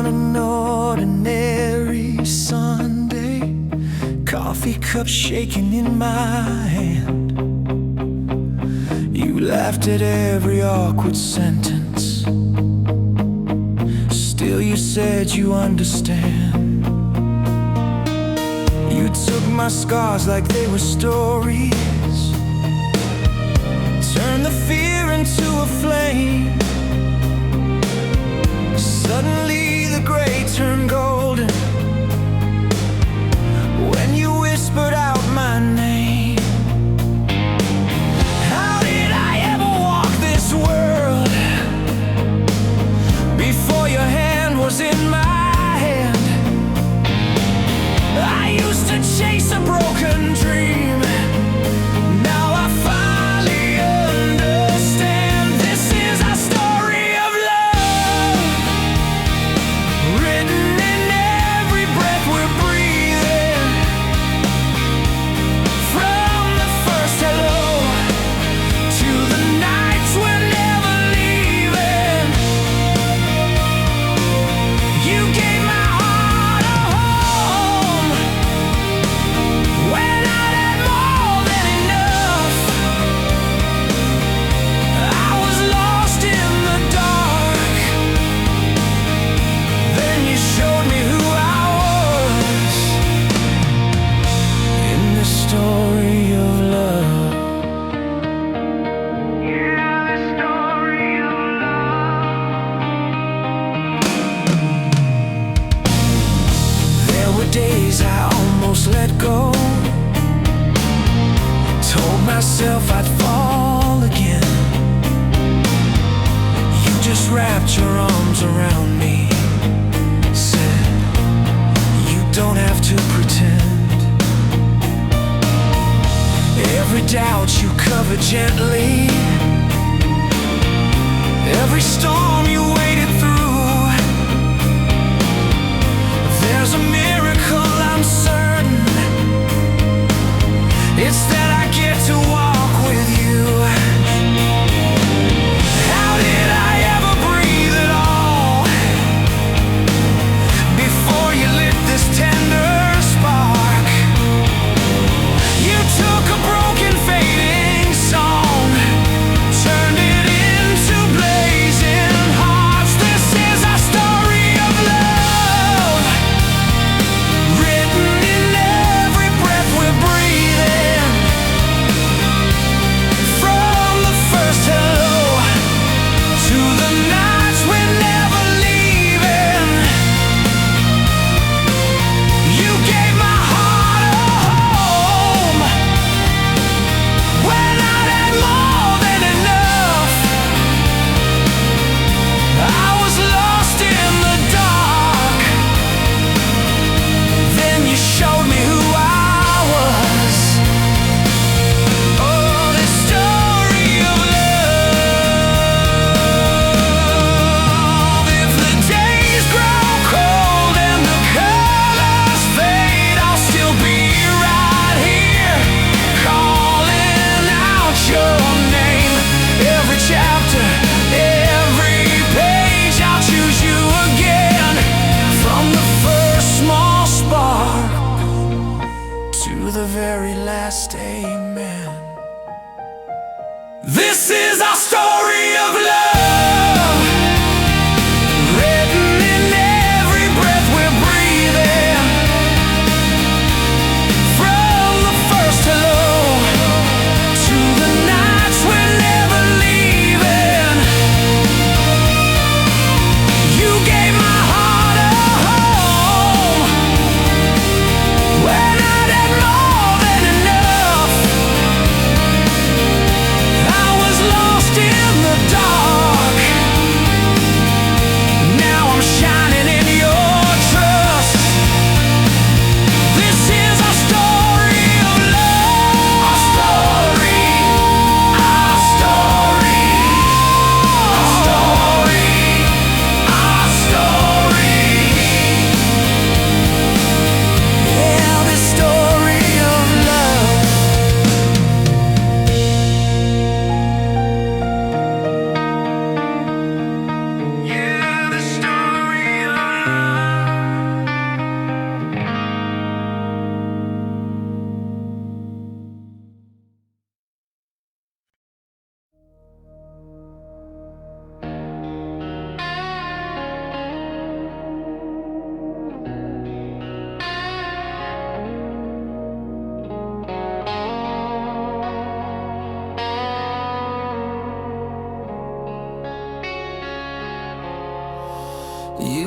on an ordinary Sunday, coffee cup shaking in my hand. You laughed at every awkward sentence, still you said you understand. You took my scars like they were stories, turned the fear into a flame. Suddenly the gray turned golden when you whispered out my name. How did I ever walk this world before your hand was in my hand? I used to chase a broken dream. Now I finally understand. This is our story of love, written in every breath we're breathing. From the first hello to the nights we're never leaving. You gave my heart a home when I had more than enough. I was lost in the dark, then you showed me who I was. In this story of love, yeah, the story of love. There were days I almost let go, told myself I'd fall again. You just wrapped your arms around me, said you don't have to pretend. Every doubt you covered gently, every storm you waded through. There's a miracle I'm certain, it's that I get to walk with you. How did I ever breathe at all before you lit this tender spark? You took a broken fading song, turned it into blazing hearts. This is our story of love, written in every breath we're breathing. From the first hello to the nights we're never leaving. You gave my heart a home when I had more than enough. I was lost in the dark, then you showed me who I was. Oh, this story of love. If the days grow cold and the colors fade, I'll still be right here, calling out your name. Every chapter, every page, I'll choose you again. From the first small spark to the very last amen. This is our story of love, written in every breath we're breathing. From the first hello to the nights we're never leaving. You gave my heart a home when I'd had more than enough. I was lost in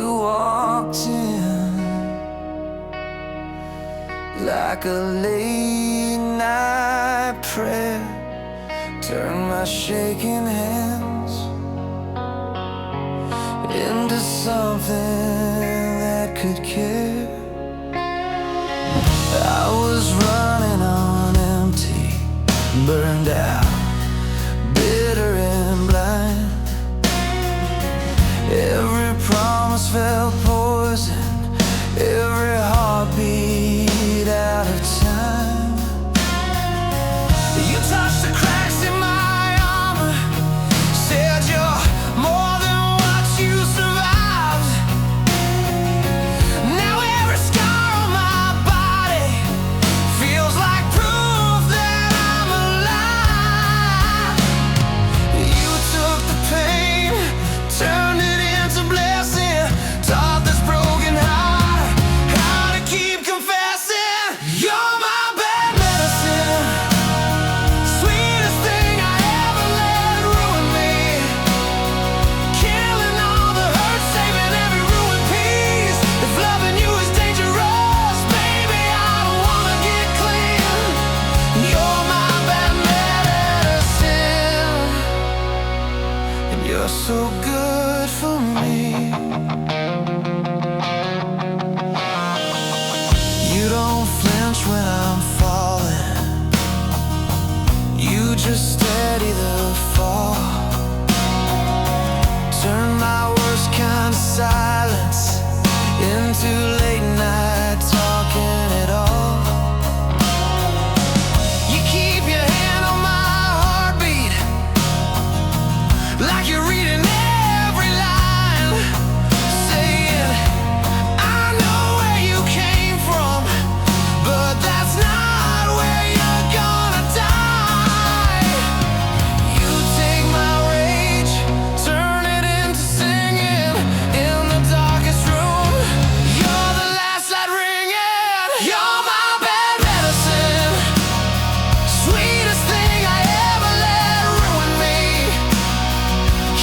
You walked in like a late night prayer, turned my shaking hands into something that could care. I was running on empty, burned out, bitter and blind. Every promise felt poison, every heartbeat out of time. You touched the cracks in my armor, said you're more than what you survived. Now every scar on my body feels like proof that I'm alive. You took the pain, turned it into blessing, taught this broken heart how to keep confessing. You're my bad medicine, sweetest thing I ever let ruin me, killing all the hurt, saving every ruined piece. If loving you is dangerous, baby, I don't wanna get clean. You're my bad medicine, and you're so good for me. You don't flinch when I'm falling, you just steady the fall. Turn my worst kind of silence into late night talking it all. You keep your hand on my heartbeat, like you're reading every line, saying, I know where you came from, but that's not where you're gonna die. You take my rage, turn it into singing in the darkest room. You're the last light ringing. You're my bad medicine, sweetest thing I ever let ruin me,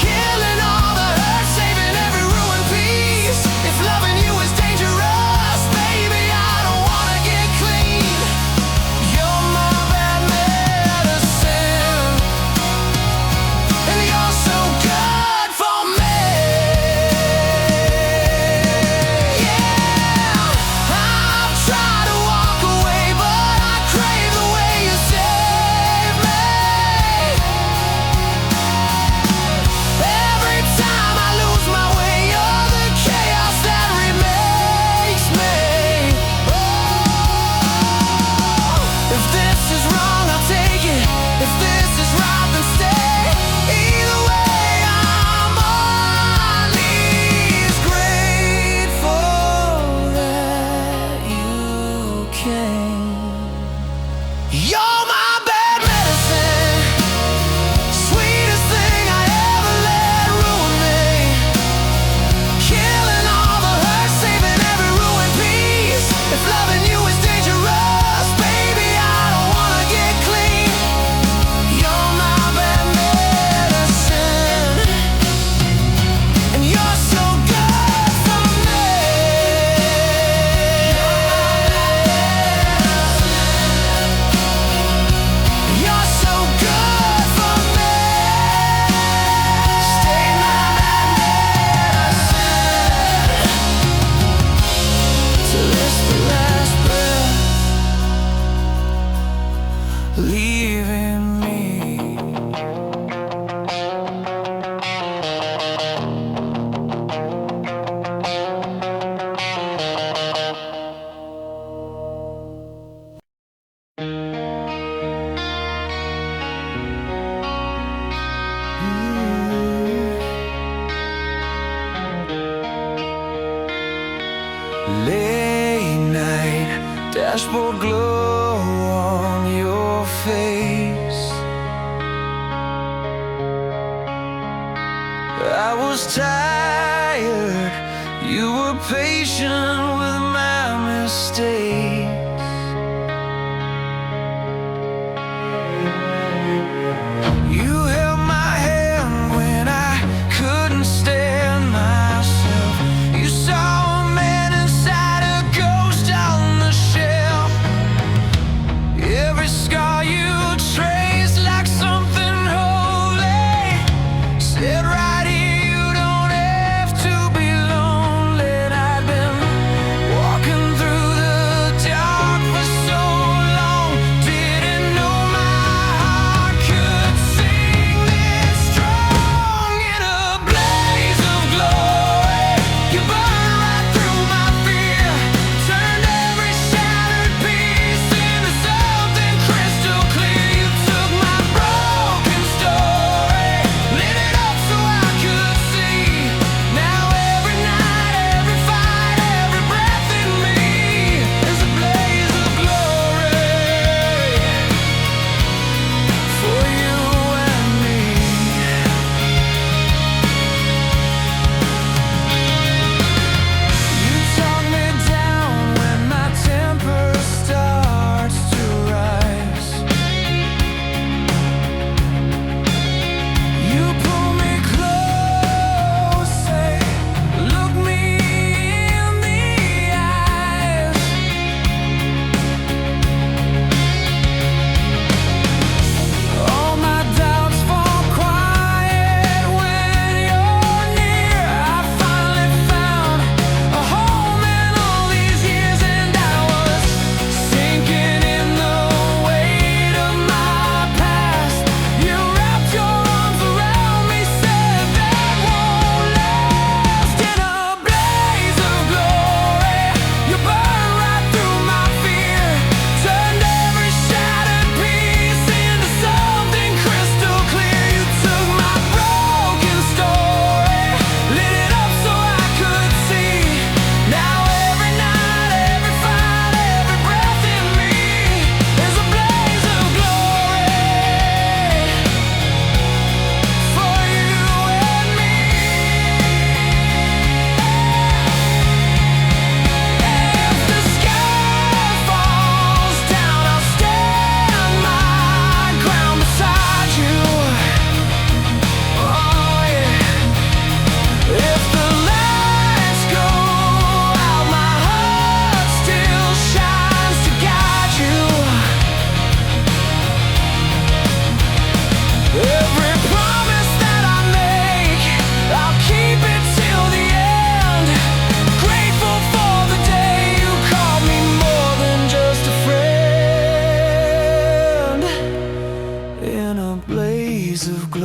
killing all the hurt, saving every ruined piece. If loving you is dangerous, baby, I don't wanna get clean. You're my bad medicine, and you're so good for me. Yeah, I've tried to walk away, but I crave the way you save me. Every time I lose my way, you're the chaos that remakes me. Oh, if this is wrong, I'll take it. If this is right, then stay. Either way, I'm on these grateful that you came. You're my bad medicine, sweetest thing I ever let ruin me, killing all the hurt, saving every ruined piece. If loving you is dangerous, baby, I don't wanna get clean. You're my bad medicine, and you're so good for me. You're so good for me. Stay my bad medicine till it's the last breath leaving me. Late night, dashboard glow on your face. I was tired, you were patient with my mistakes. You held my hand when I couldn't stand myself. You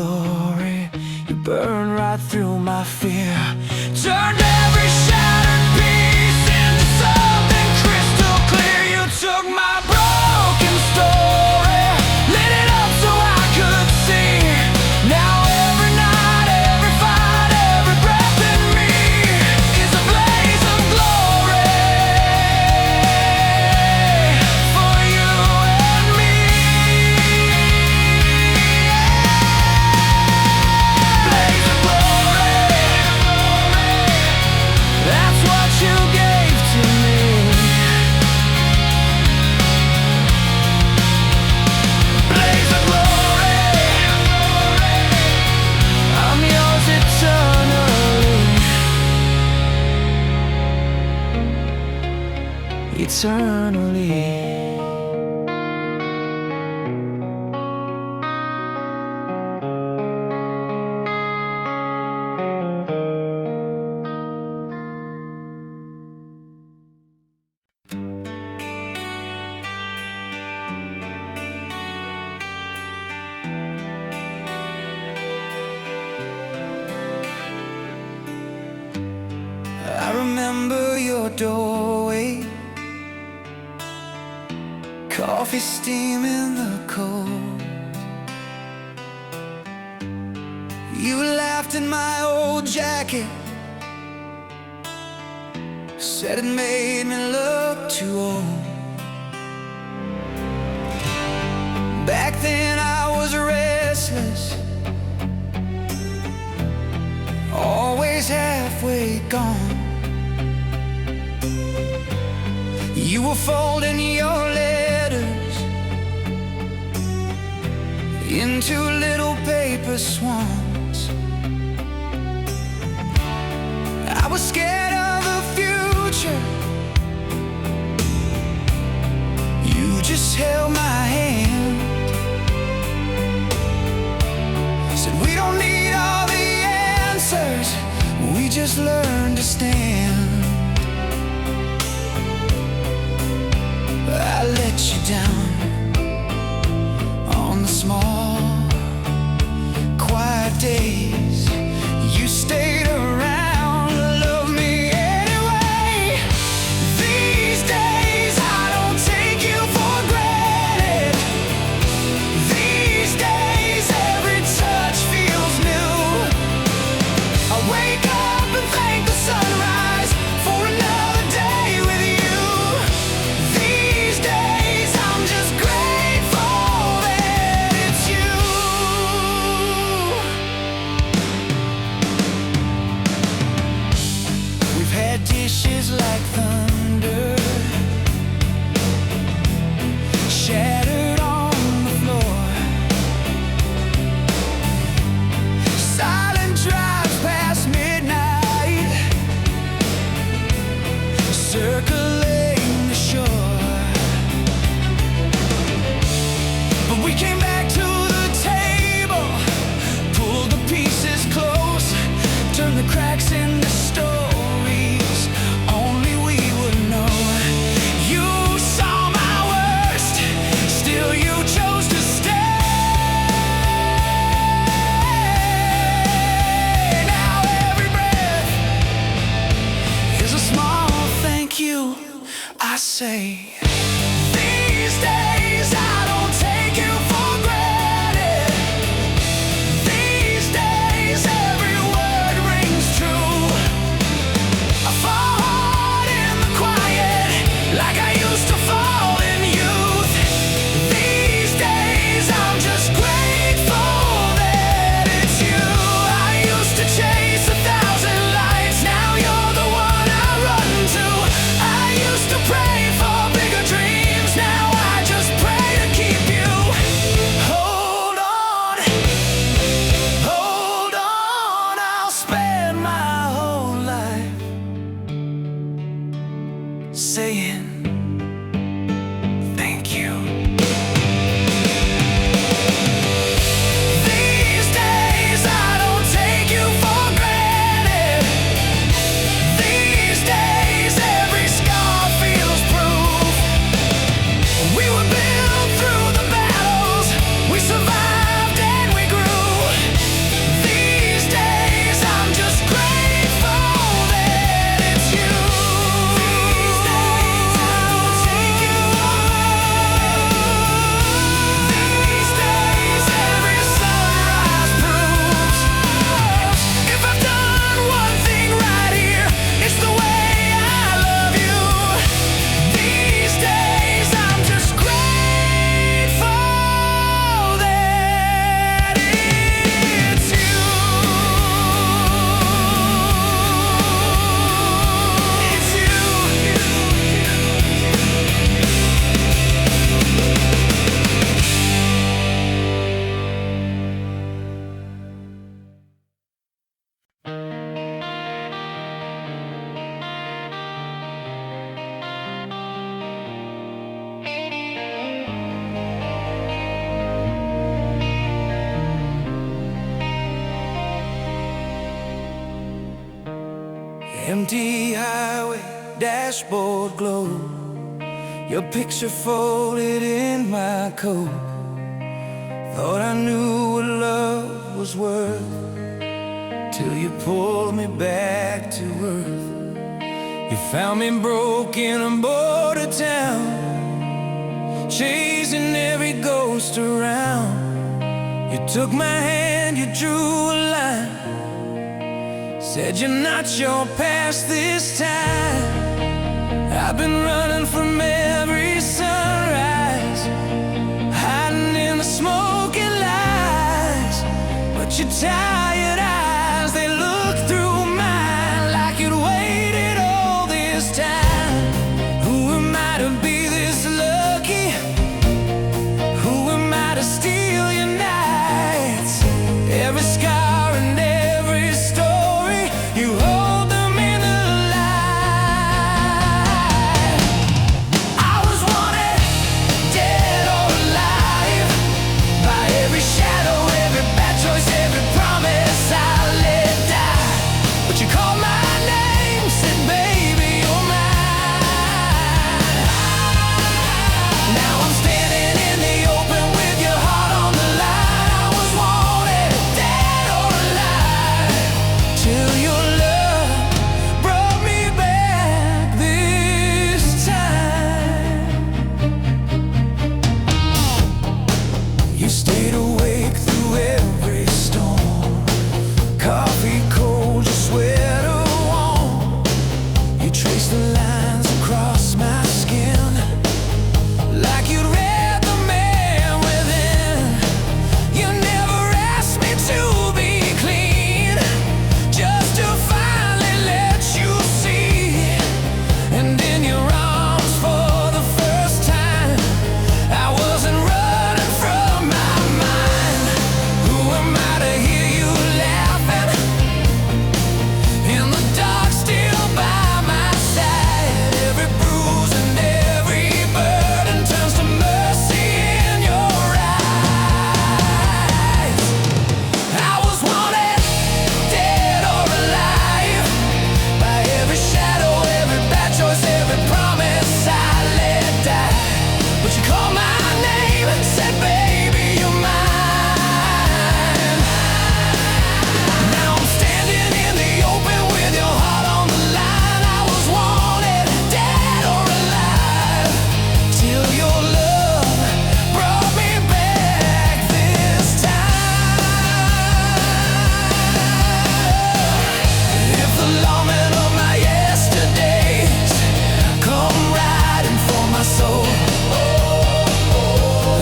glory. You burn right through my fear. Turned every shattered piece into something crystal clear. You took my broken story, lit it up so I could see. Now every night, every fight, every breath in me is a blaze of glory for you and me. Blaze of glory, that's what you gave to me. Blaze of glory, I'm yours eternally. Eternally. I remember your doorway, coffee steam in the cold. You laughed in my old jacket, said it made me look too old. Back then I was restless, always halfway gone. You were folding your letters into little paper swans. I was scared of the future. You just held my hand, said we don't need all the answers, we just learn to stand. I let you down on the small, quiet days. You stayed around, loved me anyway. These days I don't take you for granted. These days every touch feels new. I wake up and thank the sunrise for another day with you. These days I'm just grateful that it's you. We've had dishes like thunder, shattered on the floor. Silent drives past midnight, circling the shore. But we came back to the table, pulled the pieces close, turned the cracks into stories only we would know. You saw my worst, still you chose to stay. Now every breath is a small thank you, I say. These days I don't take you for granted. These days every word rings true. I fall hard in the quiet, like I used to fall in youth. These days I'm just grateful that it's you. I used to chase 1,000 lights, now you're the one I run to. I used to pray for bigger Empty highway, dashboard glow, your picture folded in my coat. Thought I knew what love was worth, till you pulled me back to earth. You found me broken on border town, chasing every ghost around. You took my hand, you drew a line, said you're not your past this time. I've been running from every sunrise, hiding in the smoky lights, but your tired eyes, they look through mine like you'd waited all this time. Who am I to be this lucky? Who am I to steal your nights? Every scar and every story, you hold them in the light. I was wanted, dead or alive, by every shadow, every bad choice, every promise I let die. But you called my name, said baby you're mine. Now I'm standing in the open with your heart on the line. I was wanted, dead or alive, till your love brought me back this time. You stayed awake through every storm, coffee cold, your sweater warm. You traced the lines across my skin, like you'd read the man within. You never asked me to be clean, just to finally let you see. And in your arms for the first time, I wasn't running from my mind. Who am I to hear you laughing in the dark, still by my side? Every bruise and every burden turns to mercy in your eyes. I was wanted, dead or alive, by every shadow, every bad choice, every promise I let die. But you called my name and said baby you're mine. Now I'm standing in the open with your heart on the line. I was wanted, dead or alive, till your love brought me back this time. If the lawmen of my yesterdays come riding for my soul,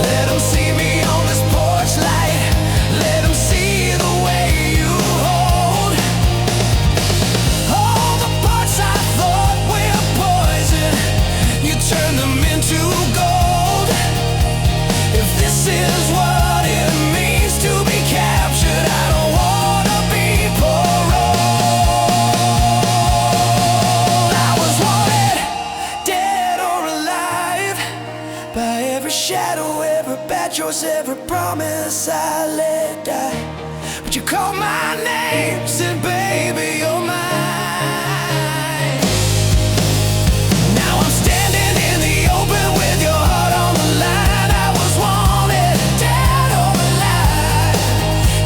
let them see me on this porch light, let them see the way you hold all the parts I thought were poison. You turn them into gold. If this is what it means to be captured, I don't wanna be paroled. I was wanted, dead or alive, by every shadow, every bad choice, every promise I let die. But you called my name, said baby you're mine. Now I'm standing in the open with your heart on the line. I was wanted, dead or alive,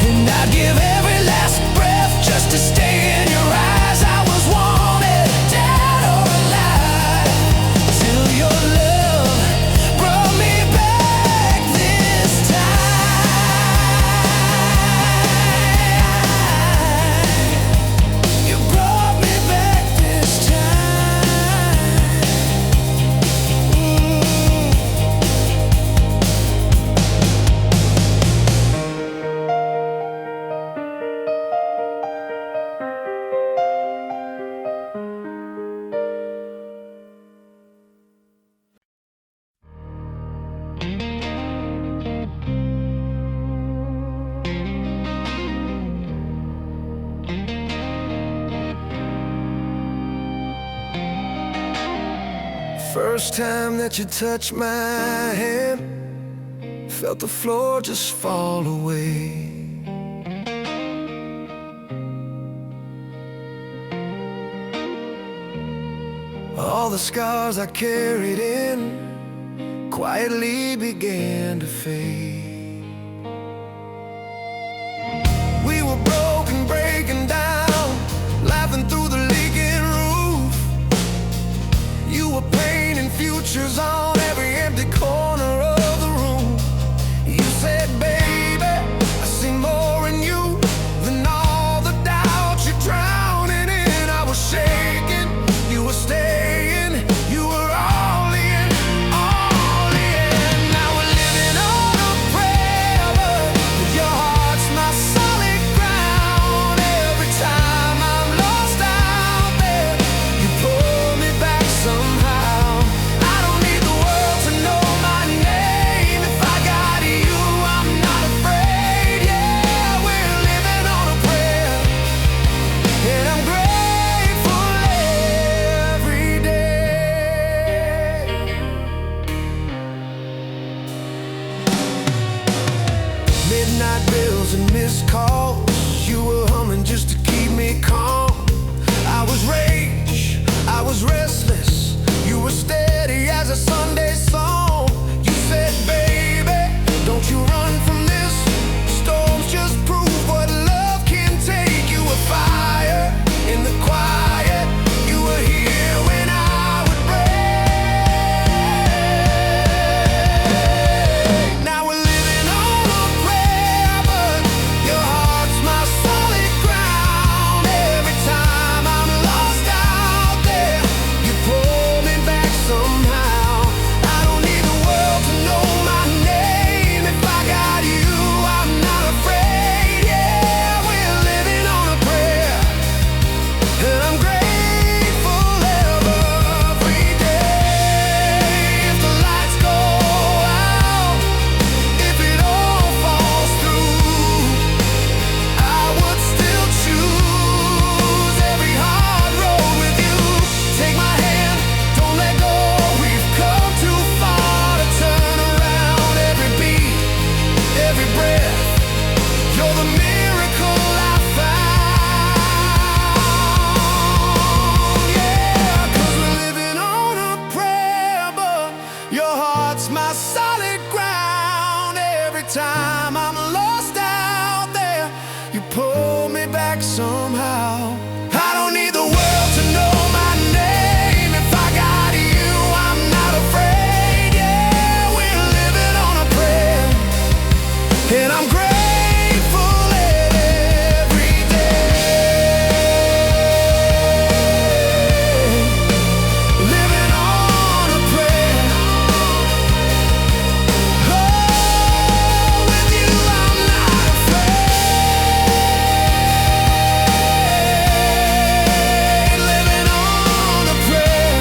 and I'd give every last breath just to stay in your eyes. I was wanted, dead or alive, till your love brought me back this time. You brought me back this time. First time that you touched my hand, felt the floor just fall away. All the scars I carried in quietly began to fade. We were broken, breaking down, laughing through the leaking roof. You were painting futures on every empty corner of the room. You said, baby, I see more in you than all the doubt you're drowning in. I was shaking, you were staying, you were all in, all in. Now we're living on a prayer, but your heart's my solid ground. Every time I'm lost out there, you pull me back somehow. I don't need the world to know my name. If I got you, I'm not afraid. Yeah, we're living on a prayer, and I'm grateful every day. Midnight bills and missed calls, you were humming just to keep me calm. I was rage, I was restless, you were steady as a Sunday song. You said, baby, don't you run from this. Storms just prove what love can take. You were fire in the quiet, you were here when I would break. Now we're living on a prayer, but your heart's my solid ground. Every time I'm lost out there, you pull me back somehow. I don't need the world to know my name. If I got you, I'm not afraid. Yeah, we're living on a prayer, and I'm grateful every day. If the lights go out, if it all falls through, I would still choose every hard road with you. Take my hand, don't let go. We've come too far to turn around. Every beat, every breath, you're the miracle I found. Yeah, 'cause we're living on a prayer, but your heart's my solid ground. Every time I'm lost out there, you pull me back somehow. I don't need the world to know my name. If I got you, I'm not afraid. Yeah, we're living on a prayer, and I'm grateful every day. Living on a prayer. Oh, with you I'm not afraid. Living on a prayer.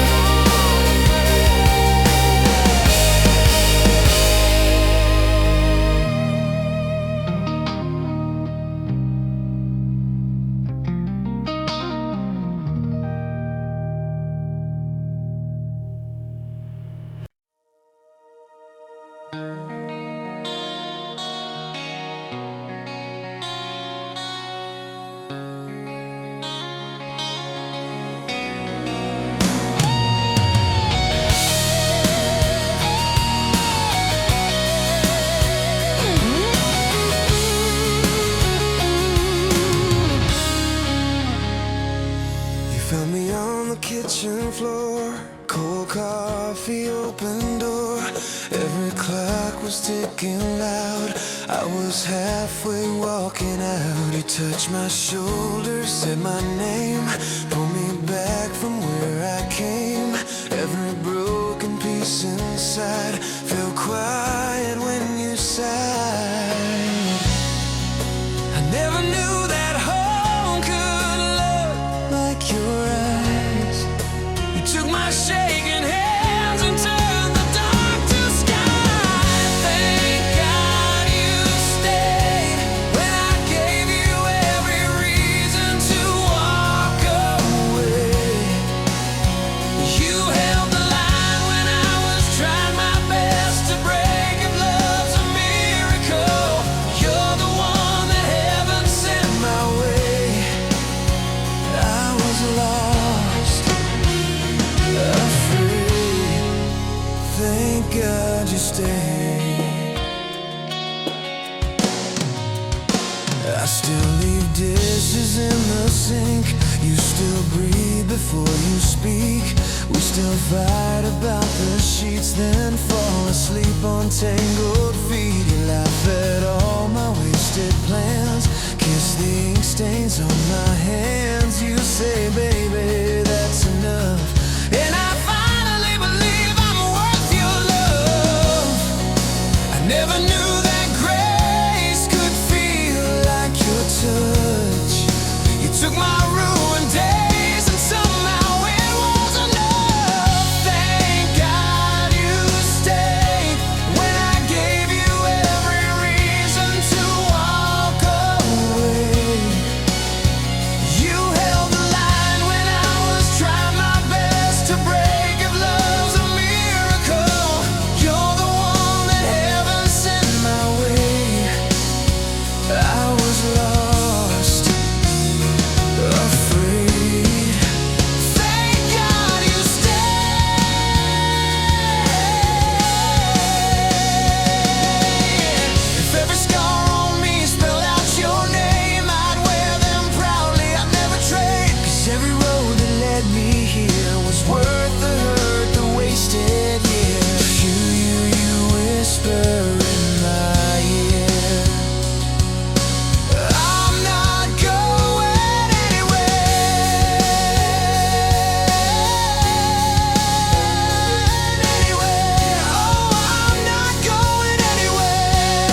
You found me on the kitchen floor, cold coffee, open door. Every clock was ticking loud. I was halfway walking out. You touched my shoulder, said my name, pulled me back from where I came. Every broken piece inside fell quiet when you sighed. I never knew that home could look like your eyes. You took my shaking hands and turned the dark to sky. Thank God you stayed when I gave you every reason to walk away. You held the line when I was trying my best to break. If love's a miracle, you're the one that heaven sent dishes in the sink. You still breathe before you speak. We still fight about the sheets, then fall asleep on tangled feet. You laugh at all my wasted plans, kiss the ink stains on my hands. You say, baby, that's enough, and I finally believe I'm worth your love. I never knew that grace could feel like your touch. You took my ruined days and somehow it was enough. Thank God you stayed when I gave you every reason to walk away. You held the line when I was trying my best to break. If love's a miracle, you're the one that heaven sent my way. I was lost, afraid. Thank God you stayed. If every scar on me spelled out your name, I'd wear them proudly, I'd never trade. 'Cause every road that led me here was worth the hurt, the wasted years. You whisper in my ear, I'm not going anywhere, anywhere. Oh, I'm not going anywhere.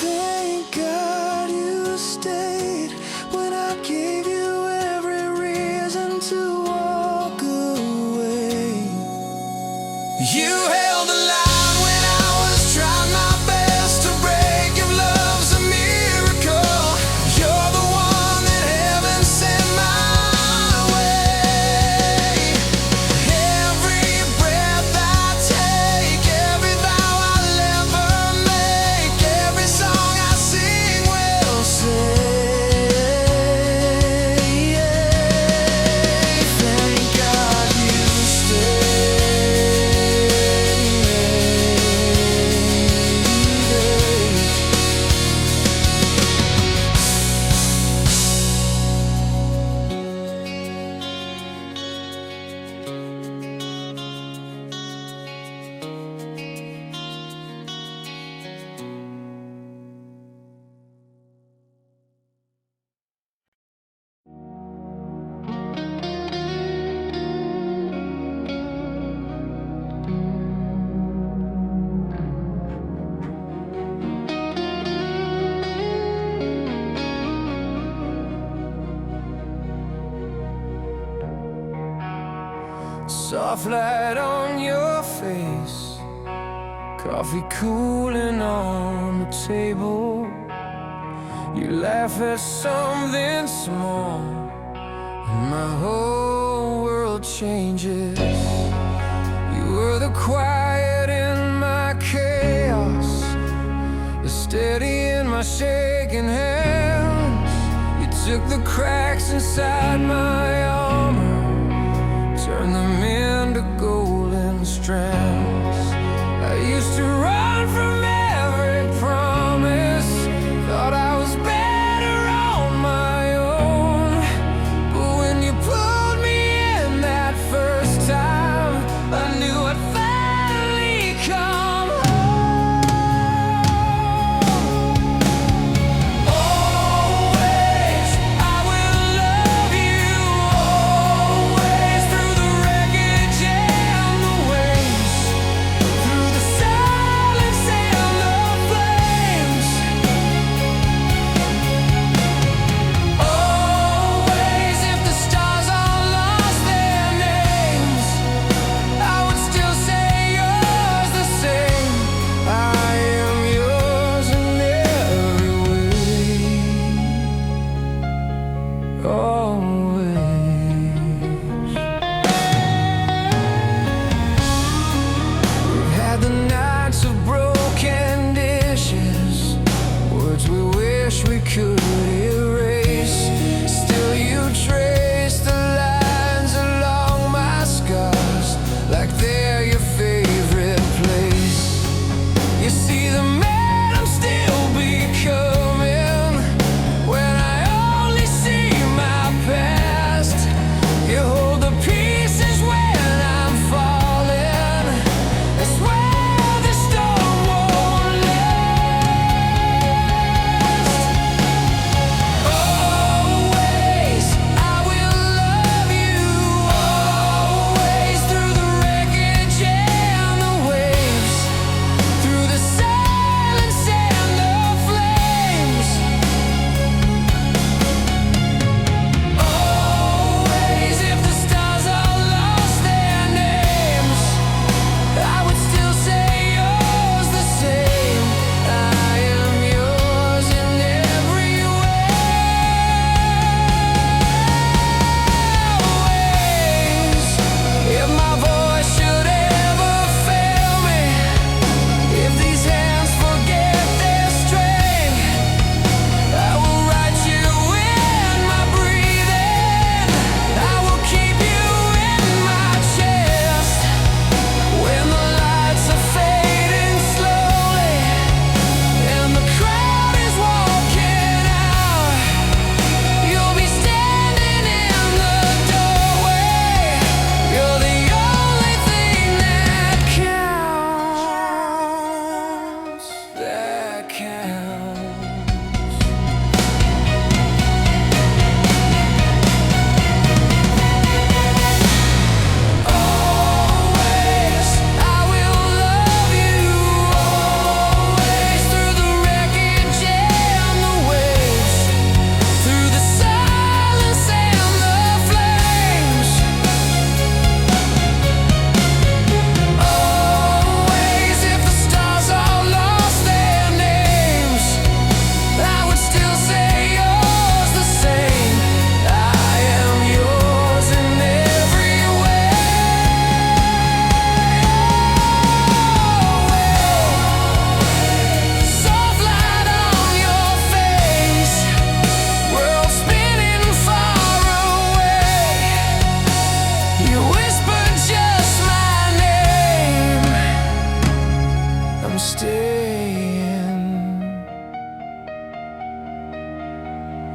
Thank God you stayed when I gave you every reason to walk away. You held the line when I was trying my best to break. If love's a miracle, you're the one that heaven sent my way. Every breath I take, every vow I'll ever make, every song I sing will say, thank God you stayed. Soft light on your face, coffee cooling on the table. You laugh at something small, and my whole world changes. You were the quiet in my chaos, the steady in my shaking hands. You took the cracks inside my armor, turn them into golden strands. I used to run from every promise, thought I was better on my own. But when you pulled me in that first time, I knew I'd finally come home. Always, I will love you. Always, through the wreckage and the waves, through the sun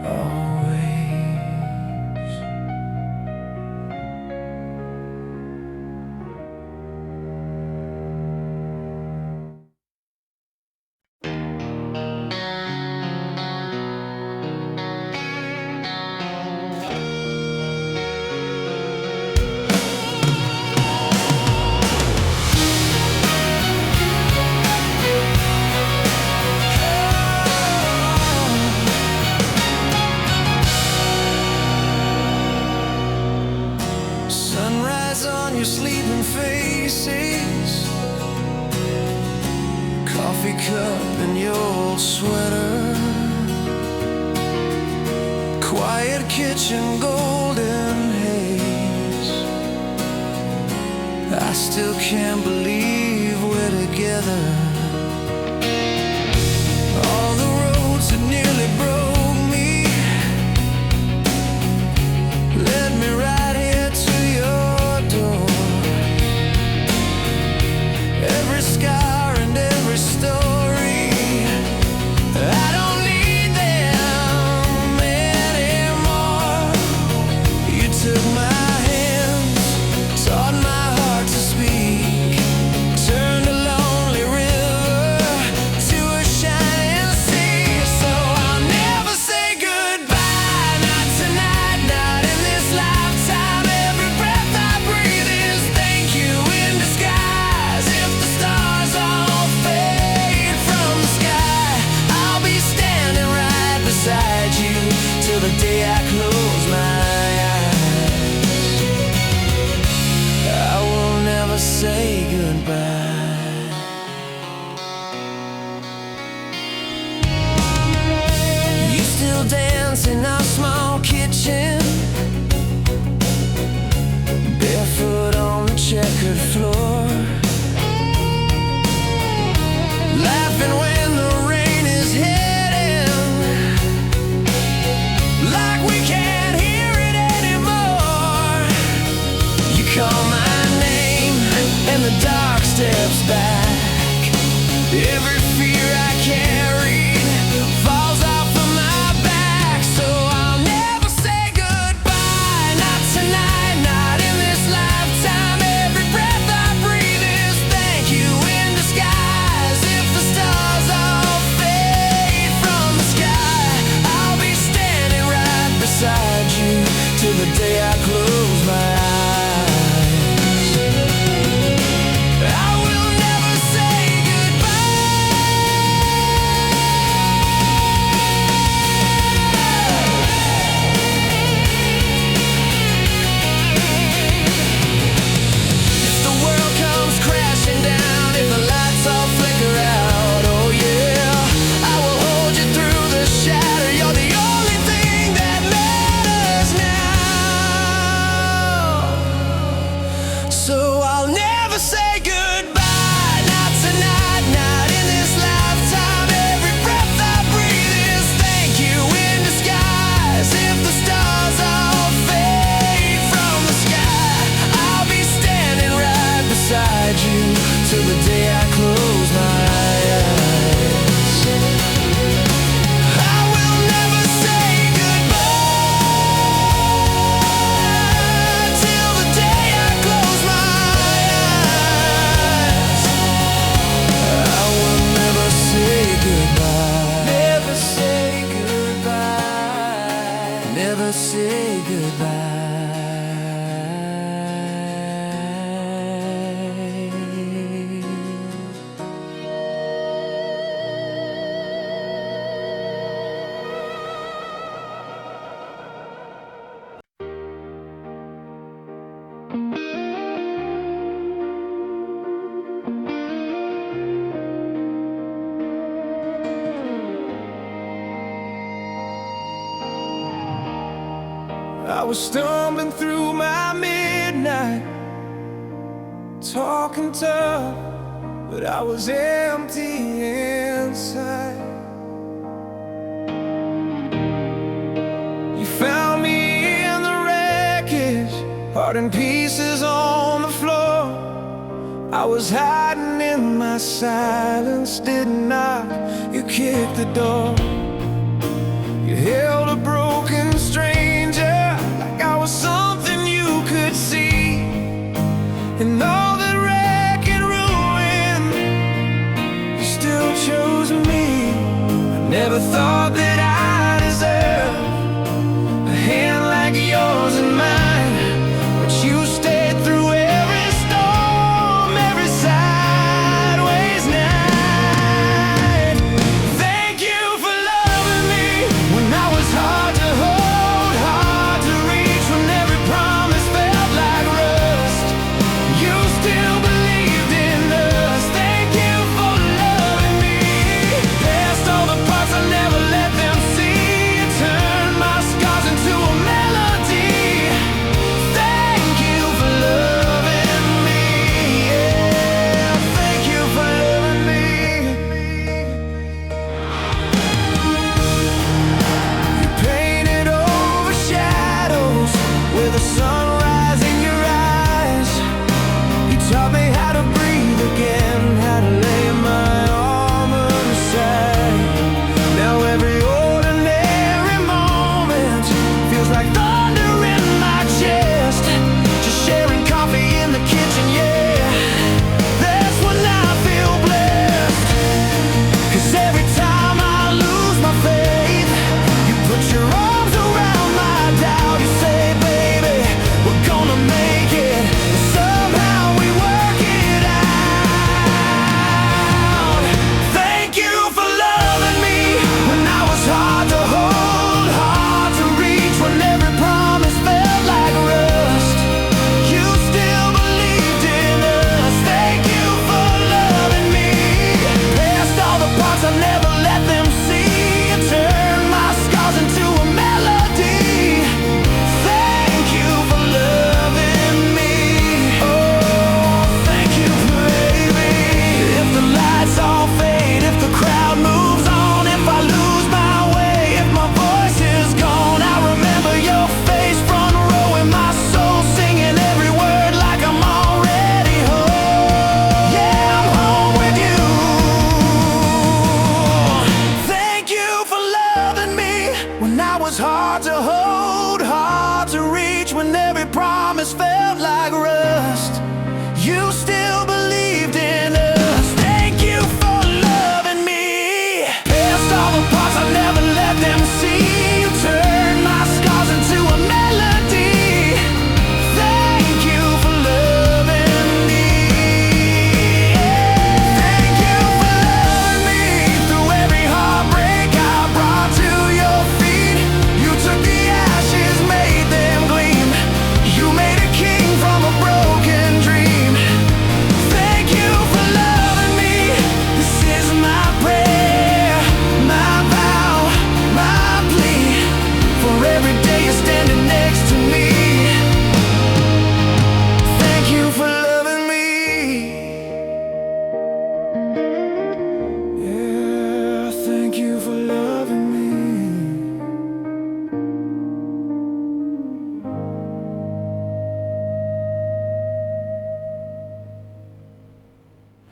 always. Sunrise on your sleeping faces, coffee cup in your old sweater, quiet kitchen golden haze. I still can't believe we're together. All the roads that nearly broke me led me right here to your door. Every scar and every story, I don't need them anymore. You took my hands, taught my heart to speak, turned a lonely river to a shining sea. So I'll never say goodbye, not tonight, not in this lifetime. Every breath I breathe is thank you in disguise. If the stars all fade from the sky, I'll be standing right beside you till the day I close my eyes. I will never say goodbye. You still dance in our small kitchen, barefoot on the checkered floor, laughing when the rain is hitting, like we can't hear it anymore. You call my name and the dark steps back. Every fear I carried falls off of my back. So I'll never say goodbye, not tonight, not in this lifetime. Every breath I breathe is thank you in disguise. If the stars all fade from the sky, I'll be standing right beside you till the day I close my eyes. I will never say if the world comes crashing down, if the lights all flicker out, oh yeah, I will hold you through the shatter. You're the only thing that matters now. So I'll never say goodbye, not tonight, not in this lifetime. Every breath I breathe is thank you in disguise. If the stars all fade from the sky, I'll be standing right beside you till the day I close my eyes. I will never say goodbye till the day I close my eyes. I will never say goodbye. Never say goodbye. Never say goodbye. I was stumbling through my midnight, talking tough, but I was empty inside. You found me in the wreckage, heart in pieces on the floor. I was hiding in my silence, didn't knock, you kicked the door. You held a broken hard to hold, hard to reach when every promise fails.